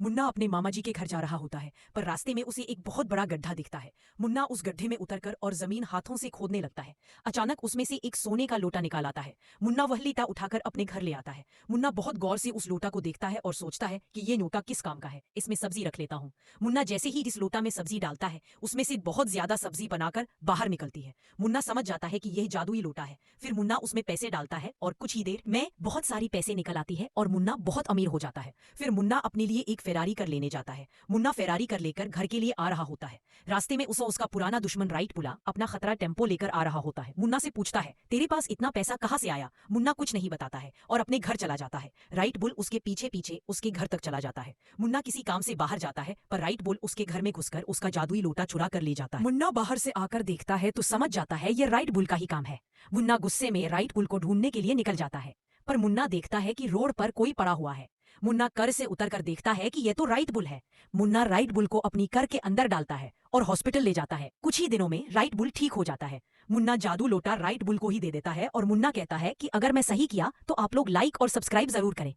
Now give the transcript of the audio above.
मुन्ना अपने मामा जी के घर जा रहा होता है, पर रास्ते में उसे एक बहुत बड़ा गड्ढा दिखता है। मुन्ना उस गड्ढे में उतरकर और जमीन हाथों से खोदने लगता है। अचानक उसमें से एक सोने का लोटा निकाल आता है। मुन्ना वह लोटा उठाकर अपने घर ले आता है। मुन्ना बहुत गौर से उस लोटा को देखता है और सोचता है कि ये लोटा किस काम का है, इसमें सब्जी रख लेता हूँ। मुन्ना जैसे ही इस लोटा में सब्जी डालता है, उसमें से बहुत ज्यादा सब्जी बनाकर बाहर निकलती है। मुन्ना समझ जाता है कि यह जादुई लोटा है। फिर मुन्ना उसमें पैसे डालता है और कुछ ही देर में बहुत सारी पैसे निकल आती है और मुन्ना बहुत अमीर हो जाता है। फिर मुन्ना अपने लिए एक फेरारी कर लेने जाता है। मुन्ना फेरारी कर लेकर घर के लिए आ रहा होता है। रास्ते में उसे उसका पुराना दुश्मन राइट बुला अपना खतरा टेम्पो लेकर आ रहा होता है। मुन्ना से पूछता है, तेरे पास इतना पैसा कहाँ से आया? मुन्ना कुछ नहीं बताता है और अपने घर चला जाता है। राइट बुल उसके पीछे पीछे उसके घर तक चला जाता है। मुन्ना किसी काम से बाहर जाता है, पर राइट बुल उसके घर में घुसकर उसका जादुई लोटा चुरा कर ले जाता है। मुन्ना बाहर से आकर देखता है तो समझ जाता है ये राइट बुल का ही काम है। मुन्ना गुस्से में राइट बुल को ढूंढने के लिए निकल जाता है, पर मुन्ना देखता है कि रोड पर कोई पड़ा हुआ है। मुन्ना कर से उतरकर देखता है कि यह तो राइट बुल है। मुन्ना राइट बुल को अपनी कर के अंदर डालता है और हॉस्पिटल ले जाता है। कुछ ही दिनों में राइट बुल ठीक हो जाता है। मुन्ना जादू लोटा राइट बुल को ही दे देता है और मुन्ना कहता है कि अगर मैं सही किया तो आप लोग लाइक और सब्सक्राइब जरूर करें।